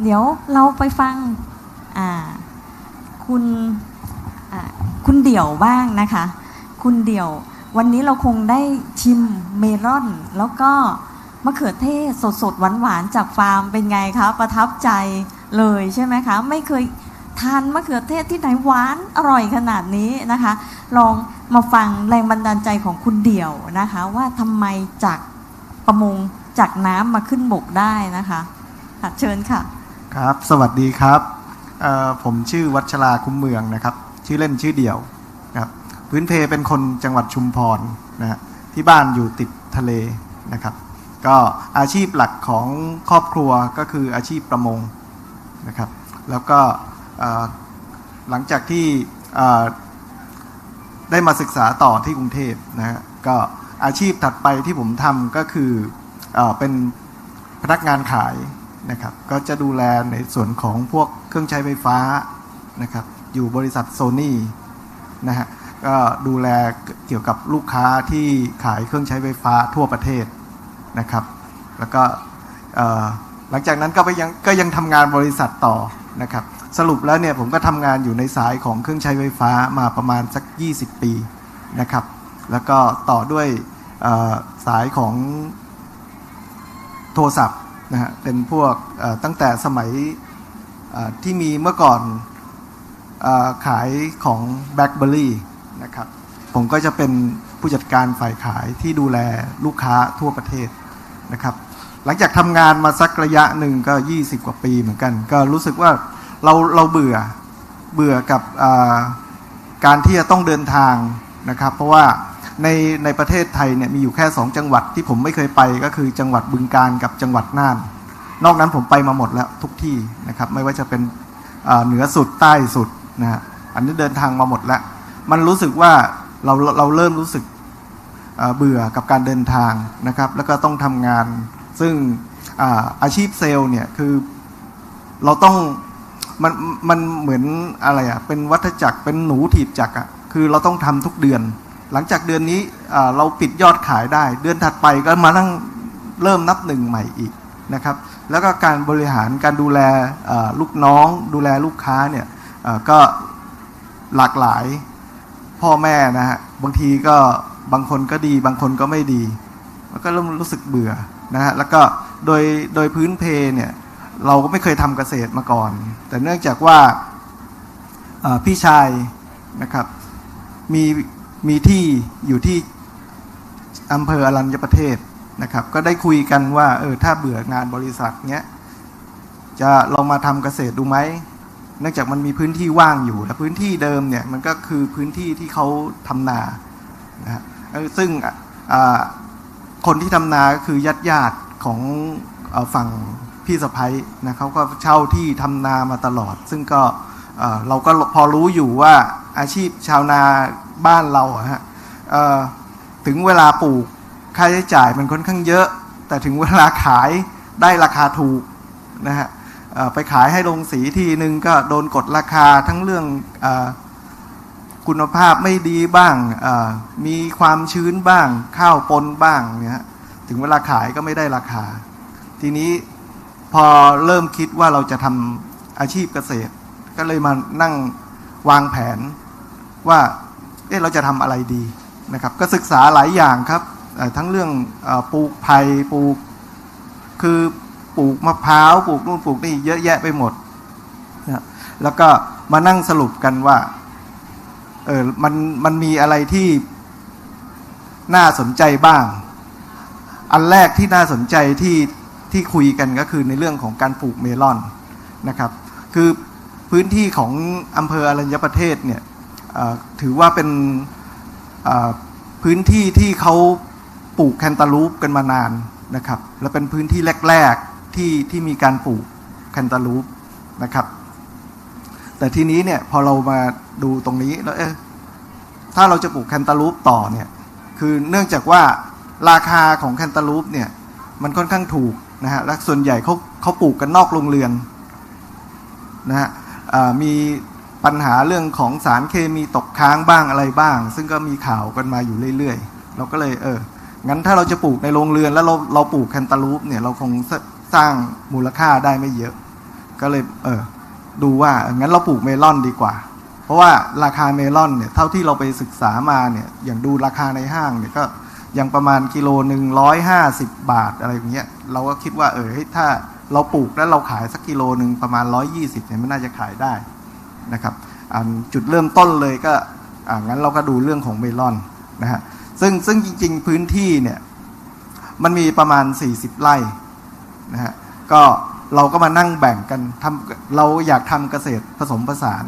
เดี๋ยวเราไปฟังคุณคุณเดี่ยวบ้างนะคะ คุณเดี่ยววันนี้เราคงได้ชิมเมลอนแล้วก็มะเขือเทศสดๆหวานๆจากฟาร์มเป็นไงคะประทับใจเลยใช่ไหมคะไม่เคยทานมะเขือเทศที่ไหนหวานอร่อยขนาดนี้นะคะลองมาฟังแรงบันดาลใจของคุณเดี่ยวนะคะว่าทำไมจากประมงจากน้ำมาขึ้นบกได้นะคะเชิญค่ะครับสวัสดีครับผมชื่อวัชราคุ้มเมืองนะครับชื่อเล่นชื่อเดี่ยวครับพื้นเพเป็นคนจังหวัดชุมพรนะฮะที่บ้านอยู่ติดทะเลนะครับก็อาชีพหลักของครอบครัวก็คืออาชีพประมงนะครับแล้วก็หลังจากที่ได้มาศึกษาต่อที่กรุงเทพนะฮะก็อาชีพถัดไปที่ผมทำก็คือเป็นพนักงานขายนะครับก็จะดูแลในส่วนของพวกเครื่องใช้ไฟฟ้านะครับอยู่บริษัทโซนี่นะฮะก็ดูแลเกี่ยวกับลูกค้าที่ขายเครื่องใช้ไฟฟ้าทั่วประเทศนะครับแล้วก็หลังจากนั้นก็ยังทำงานบริษัทต่อนะครับสรุปแล้วเนี่ยผมก็ทำงานอยู่ในสายของเครื่องใช้ไฟฟ้ามาประมาณสัก20 ปีนะครับแล้วก็ต่อด้วยสายของโทรศัพท์นะฮะเป็นพวกตั้งแต่สมัยที่มีเมื่อก่อนขายของ BlackBerry นะครับผมก็จะเป็นผู้จัดการฝ่ายขายที่ดูแลลูกค้าทั่วประเทศนะครับหลังจากทำงานมาสักระยะหนึ่งก็20 กว่าปีเหมือนกันก็รู้สึกว่าเราเบื่อกับการที่จะต้องเดินทางนะครับเพราะว่าในประเทศไทยเนี่ยมีอยู่แค่2จังหวัดที่ผมไม่เคยไปก็คือจังหวัดบึงกาฬกับจังหวัดน่านนอกนั้นผมไปมาหมดแล้วทุกที่นะครับไม่ว่าจะเป็นเหนือสุดใต้สุดนะฮะอันนี้เดินทางมาหมดแล้วมันรู้สึกว่าเราเริ่มรู้สึกเบื่อกับการเดินทางนะครับแล้วก็ต้องทำงานซึ่งอาชีพเซลล์เนี่ยคือเราต้องมันเหมือนอะไรเป็นวัฏจักรเป็นหนูถีบจักรคือเราต้องทำทุกเดือนหลังจากเดือนนี้เราปิดยอดขายได้เดือนถัดไปก็มานั่งเริ่มนับหนึ่งใหม่อีกนะครับแล้วก็การบริหารการดูแลลูกน้องดูแลลูกค้าเนี่ยก็หลากหลายพ่อแม่นะฮะบางทีก็บางคนก็ดีบางคนก็ไม่ดีแล้วก็เริ่มรู้สึกเบื่อนะฮะแล้วก็โดยพื้นเพเนี่ยเราก็ไม่เคยทำเกษตรมาก่อนแต่เนื่องจากว่าพี่ชายนะครับมีที่อยู่ที่อำเภออรัญญประเทศนะครับก็ได้คุยกันว่าถ้าเบื่องานบริษัทเนี้ยจะลองมาทำเกษตรดูไหมเนื่องจากมันมีพื้นที่ว่างอยู่และพื้นที่เดิมเนี่ยมันก็คือพื้นที่ที่เขาทำนานะฮะซึ่งคนที่ทำนาก็คือญาติของฝั่งพี่สะใภ้นะเขาก็เช่าที่ทำนามาตลอดซึ่งก็เราก็พอรู้อยู่ว่าอาชีพชาวนาบ้านเราฮะถึงเวลาปลูกค่าใช้จ่ายมันค่อนข้างเยอะแต่ถึงเวลาขายได้ราคาถูกนะฮะไปขายให้โรงสีทีนึงก็โดนกดราคาทั้งเรื่องคุณภาพไม่ดีบ้างมีความชื้นบ้างข้าวปนบ้างเนี่ยถึงเวลาขายก็ไม่ได้ราคาทีนี้พอเริ่มคิดว่าเราจะทำอาชีพเกษตรก็เลยมานั่งวางแผนว่าเราจะทำอะไรดีนะครับก็ศึกษาหลายอย่างครับทั้งเรื่องปลูกไผ่ปลูกคือปลูกมะพร้าวปลูกนู่นปลูกนี่เยอะแยะไปหมดนะแล้วก็มานั่งสรุปกันว่ามันมีอะไรที่น่าสนใจบ้างอันแรกที่น่าสนใจที่คุยกันก็คือในเรื่องของการปลูกเมลอนนะครับคือพื้นที่ของอำเภออรัญญประเทศเนี่ยถือว่าเป็นพื้นที่ที่เขาปลูกแคนตาลูปกันมานานนะครับและเป็นพื้นที่แรกๆที่มีการปลูกแคนตาลูปนะครับแต่ทีนี้เนี่ยพอเรามาดูตรงนี้แล้วถ้าเราจะปลูกแคนตาลูปต่อเนี่ยคือเนื่องจากว่าราคาของแคนตาลูปเนี่ยมันค่อนข้างถูกนะฮะและส่วนใหญ่เขาปลูกกันนอกโรงเรือนนะฮะมีปัญหาเรื่องของสารเคมีตกค้างบ้างอะไรบ้างซึ่งก็มีข่าวกันมาอยู่เรื่อยๆเราก็เลยงั้นถ้าเราจะปลูกในโรงเรือนแล้วเราปลูกแคนตาลูปเนี่ยเราคงสร้างมูลค่าได้ไม่เยอะ ก็เลยดูว่างั้นเราปลูกเมลอนดีกว่าเพราะว่าราคาเมลอนเนี่ยเท่าที่เราไปศึกษามาเนี่ยอย่างดูราคาในห้างเนี่ยก็ยังประมาณกิโลหนึ่ง150 บาทอะไรอย่างเงี้ยเราก็คิดว่าถ้าเราปลูกแล้วเราขายสักกิโลหนึ่งประมาณ120เนี่ยมันน่าจะขายได้นะครับจุดเริ่มต้นเลยก็งั้นเราก็ดูเรื่องของเมลอนนะฮะซึ่งจริงๆพื้นที่เนี่ยมันมีประมาณ40 ไร่นะฮะก็เราก็มานั่งแบ่งกันเราอยากทำเกษตรผสมผสาน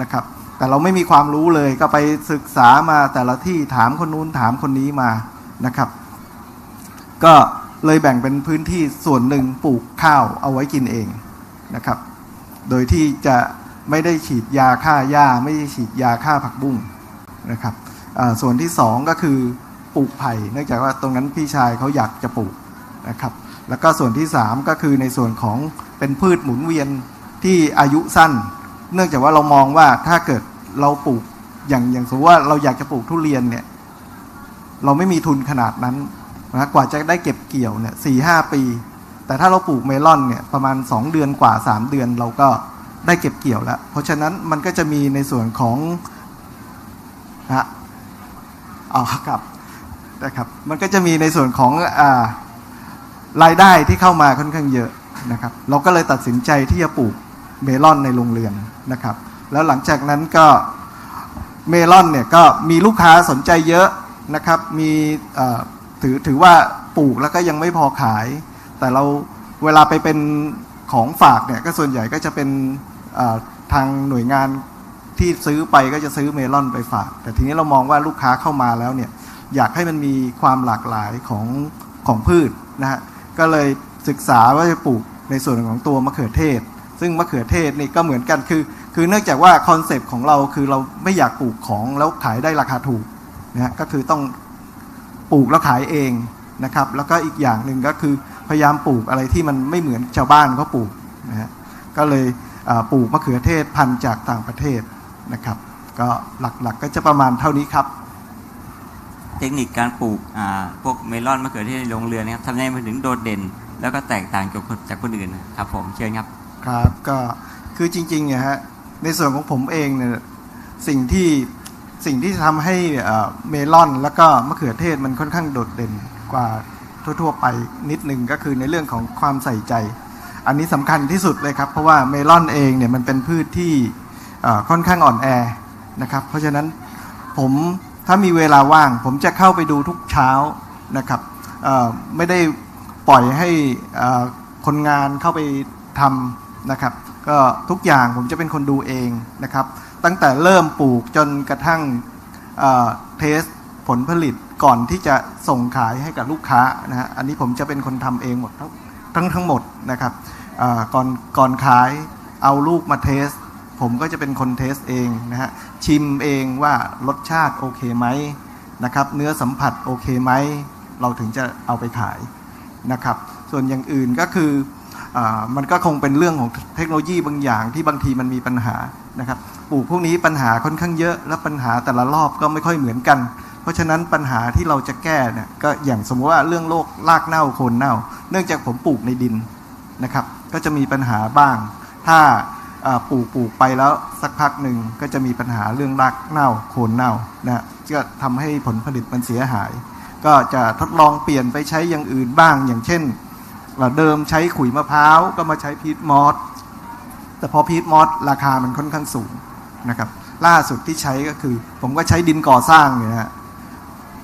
นะครับแต่เราไม่มีความรู้เลยก็ไปศึกษามาแต่ละที่ถามคนนู้นถามคนนี้มานะครับก็เลยแบ่งเป็นพื้นที่ส่วนหนึ่งปลูกข้าวเอาไว้กินเองนะครับโดยที่จะไม่ได้ฉีดยาฆ่าหญ้าไม่ได้ฉีดยาฆ่าผักบุ้งนะครับส่วนที่สองก็คือปลูกไผ่เนื่องจากว่าตรงนั้นพี่ชายเขาอยากจะปลูกนะครับแล้วก็ส่วนที่สามก็คือในส่วนของเป็นพืชหมุนเวียนที่อายุสั้นเนื่องจากว่าเรามองว่าถ้าเกิดเราปลูกอย่างสมมติว่าเราอยากจะปลูกทุเรียนเนี่ยเราไม่มีทุนขนาดนั้นนะกว่าจะได้เก็บเกี่ยวเนี่ย4-5 ปีแต่ถ้าเราปลูกเมลอนเนี่ยประมาณ2 เดือนกว่า3 เดือนเราก็ได้เก็บเกี่ยวแล้วเพราะฉะนั้นมันก็จะมีในส่วนของนะครับมันก็จะมีในส่วนของรายได้ที่เข้ามาค่อนข้างเยอะนะครับเราก็เลยตัดสินใจที่จะปลูกเมลอนในโรงเรือนนะครับแล้วหลังจากนั้นก็เมลอนเนี่ยก็มีลูกค้าสนใจเยอะนะครับมีถือว่าปลูกแล้วก็ยังไม่พอขายแต่เราเวลาไปเป็นของฝากเนี่ยก็ส่วนใหญ่ก็จะเป็นทางหน่วยงานที่ซื้อไปก็จะซื้อเมลอนไปฝากแต่ทีนี้เรามองว่าลูกค้าเข้ามาแล้วเนี่ยอยากให้มันมีความหลากหลายของพืชนะฮะก็เลยศึกษาว่าจะปลูกในส่วนของตัวมะเขือเทศซึ่งมะเขือเทศนี่ก็เหมือนกันคือเนื่องจากว่าคอนเซปต์ของเราคือเราไม่อยากปลูกของแล้วขายได้ราคาถูกนะฮะก็คือต้องปลูกแล้วขายเองนะครับแล้วก็อีกอย่างหนึ่งก็คือพยายามปลูกอะไรที่มันไม่เหมือนชาวบ้านเขาปลูกนะฮะก็เลยปลูกมะเขือเทศพันธุ์จากต่างประเทศนะครับก็หลักๆก็จะประมาณเท่านี้ครับเทคนิคการปลูกพวกเมลอนมะเขือเทศในโรงเรือนนะครับทำให้มันถึงโดดเด่นแล้วก็แตกต่างจากคนอื่นครับผมเชิญครับครับก็คือจริงๆเนี่ยฮะในส่วนของผมเองเนี่ยสิ่งที่ทำให้เมลอนแล้วก็มะเขือเทศมันค่อนข้างโดดเด่นกว่าทั่วๆไปนิดนึงก็คือในเรื่องของความใส่ใจอันนี้สำคัญที่สุดเลยครับเพราะว่าเมลอนเองเนี่ยมันเป็นพืชที่ค่อนข้างอ่อนแอนะครับเพราะฉะนั้นผมถ้ามีเวลาว่างผมจะเข้าไปดูทุกเช้านะครับไม่ได้ปล่อยให้คนงานเข้าไปทำนะครับก็ทุกอย่างผมจะเป็นคนดูเองนะครับตั้งแต่เริ่มปลูกจนกระทั่งเทสผลผลิตก่อนที่จะส่งขายให้กับลูกค้านะฮะอันนี้ผมจะเป็นคนทำเองหมดทั้งหมดนะครับก่อนขายเอาลูกมาเทสผมก็จะเป็นคนเทสเองนะฮะชิมเองว่ารสชาติโอเคไหมนะครับเนื้อสัมผัสโอเคไหมเราถึงจะเอาไปขายนะครับส่วนอย่างอื่นก็คือมันก็คงเป็นเรื่องของเทคโนโลยีบางอย่างที่บางทีมันมีปัญหานะครับปลูกพวกนี้ปัญหาค่อนข้างเยอะและปัญหาแต่ละรอบก็ไม่ค่อยเหมือนกันเพราะฉะนั้นปัญหาที่เราจะแก้เนี่ยก็อย่างสมมติว่าเรื่องโรครากเน่าโคนเน่าเนื่องจากผมปลูกในดินนะครับก็จะมีปัญหาบ้างถ้าปลูกไปแล้วสักพักหนึ่งก็จะมีปัญหาเรื่องรากเน่าโคนเน่านะก็ทำให้ผลผลิตมันเสียหายก็จะทดลองเปลี่ยนไปใช้อย่างอื่นบ้างอย่างเช่นเดิมใช้ขุยมะพร้าวก็มาใช้พีทมอสแต่พอพีทมอสราคามันค่อนข้างสูงนะครับล่าสุดที่ใช้ก็คือผมก็ใช้ดินก่อสร้างเนี่ยนะ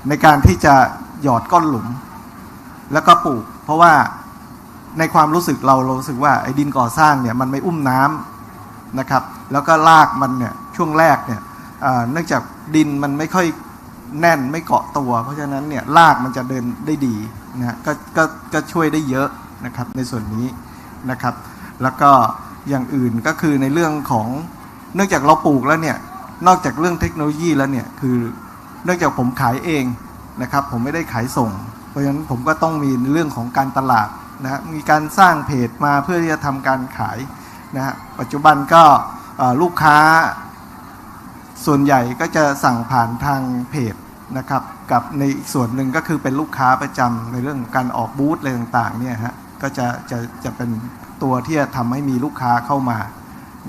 ในการที่จะหยอดก้อนหลุมแล้วก็ปลูกเพราะว่าในความรู้สึกเรารู้สึกว่าไอ้ดินก่อสร้างเนี่ยมันไม่อุ้มน้ำนะครับแล้วก็รากมันเนี่ยช่วงแรกเนี่ยเนื่องจากดินมันไม่ค่อยแน่นไม่เกาะตัวเพราะฉะนั้นเนี่ยรากมันจะเดินได้ดีนะฮะก็ช่วยได้เยอะนะครับในส่วนนี้นะครับแล้วก็อย่างอื่นก็คือในเรื่องของเนื่องจากเราปลูกแล้วเนี่ยนอกจากเรื่องเทคโนโลยีแล้วเนี่ยคือเนื่องจากผมขายเองนะครับผมไม่ได้ขายส่งเพราะฉะนั้นผมก็ต้องมีเรื่องของการตลาดนะมีการสร้างเพจมาเพื่อที่จะทำการขายนะฮะปัจจุบันก็ลูกค้าส่วนใหญ่ก็จะสั่งผ่านทางเพจนะครับกับในอีกส่วนหนึ่งก็คือเป็นลูกค้าประจำในเรื่องการออกบูธอะไรต่างๆเนี่ยฮะก็จะเป็น ตัวที่จะทำให้มีลูกค้าเข้ามา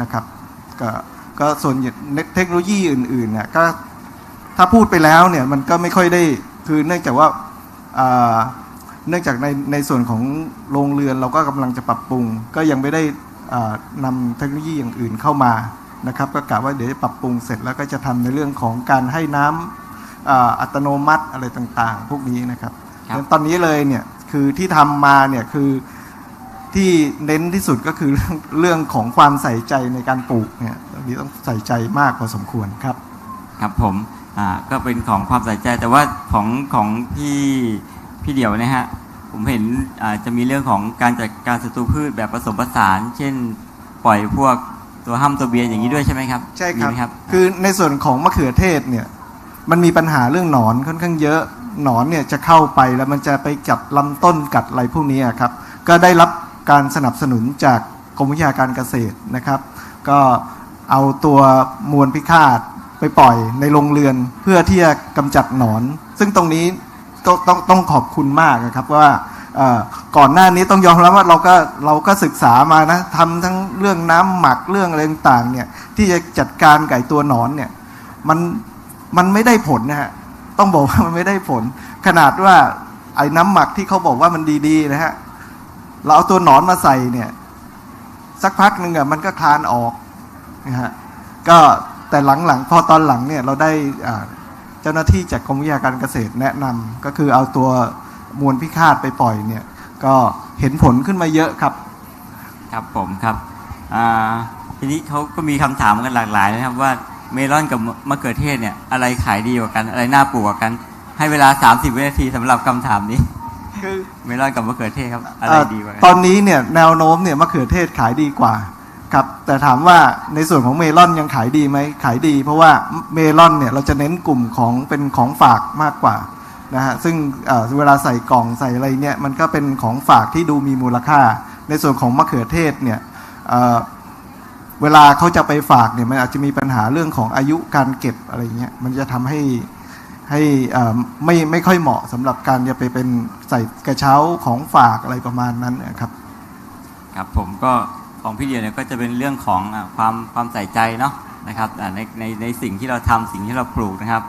นะครับก็ส่วนเทคโนโลยีอื่นๆเนี่ยก็ถ้าพูดไปแล้วเนี่ยมันก็ไม่ค่อยได้คือเนื่องจากว่าเนื่องจากในส่วนของโรงเรือนเราก็กำลังจะปรับปรุงก็ยังไม่ได้นำเทคโนโลยีอย่างอื่นเข้ามานะครับก็กะว่าเดี๋ยวจะปรับปรุงเสร็จแล้วก็จะทำในเรื่องของการให้น้ำอัตโนมัติอะไรต่างๆพวกนี้นะครับตอนนี้เลยเนี่ยคือที่ทำมาเนี่ยคือที่เน้นที่สุดก็คือเรื่องของความใส่ใจในการปลูกเนี่ยตอนนี้ต้องใส่ใจมากพอสมควรครับครับผมก็เป็นของความใส่ใจแต่ว่าของพี่เดี่ยวนะฮะผมเห็นจะมีเรื่องของการจัดการศัตรูพืชแบบผสมผสานเช่นปล่อยพวกตัวห้ำตัวเบียร์อย่างนี้ด้วยใช่ไหมครับใช่ครับคือในส่วนของมะเขือเทศเนี่ยมันมีปัญหาเรื่องหนอนค่อนข้างเยอะหนอนเนี่ยจะเข้าไปแล้วมันจะไปกัดลำต้นกัดอะไรพวกนี้ครับก็ได้รับการสนับสนุนจากกรมวิทยาการเกษตรนะครับก็เอาตัวมวลพิฆาตไปปล่อยในโรงเรือนเพื่อที่จะกำจัดหนอนซึ่งตรงนี้ต้องขอบคุณมากนะครับว่าก่อนหน้านี้ต้องยอมรับว่าเราก็ศึกษามานะทำทั้งเรื่องน้ำหมักเรื่องอะไรต่างๆเนี่ยที่จะจัดการไก่ตัวหนอนเนี่ยมันไม่ได้ผลนะฮะต้องบอกว่ามันไม่ได้ผลขนาดว่าไอ้น้ำหมักที่เขาบอกว่ามันดีๆนะฮะเราเอาตัวหนอนมาใส่เนี่ยสักพักหนึ่งมันก็คลานออกนะฮะก็แต่หลังๆพอตอนหลังเนี่ยเราได้เจ้าหน้าที่จากกรมวิทยาการเกษตรแนะนำก็คือเอาตัวมวลพิฆาตไปปล่อยเนี่ยก็เห็นผลขึ้นมาเยอะครับครับผมครับทีนี้เขาก็มีคำถามกันหลากหลายนะครับว่าเมลอนกับมะเขือเทศเนี่ยอะไรขายดีกว่ากันอะไรน่าปลูกกว่ากันให้เวลา30 วินาทีสำหรับคำถามนี้คือเมลอนกับมะเขือเทศครับอะไรดีกว่าตอนนี้เนี่ยแนวโน้มเนี่ยมะเขือเทศขายดีกว่าครับแต่ถามว่าในส่วนของเมลอนยังขายดีไหมขายดีเพราะว่าเมลอนเนี่ยเราจะเน้นกลุ่มของเป็นของฝากมากกว่านะฮะซึ่งเวลาใส่กล่องใส่อะไรเนี่ยมันก็เป็นของฝากที่ดูมีมูลค่าในส่วนของมะเขือเทศเนี่ยเวลาเขาจะไปฝากเนี่ยมันอาจจะมีปัญหาเรื่องของอายุการเก็บอะไรเงี้ยมันจะทำให้ไม่ค่อยเหมาะสำหรับการจะไปเป็นใส่กระเช้าของฝากอะไรประมาณนั้นนะครับครับผมก็ของพี่เดียวเนี่ยก็จะเป็นเรื่องของความใส่ใจเนาะนะครับในสิ่งที่เราทำสิ่งที่เราปลูกนะครับ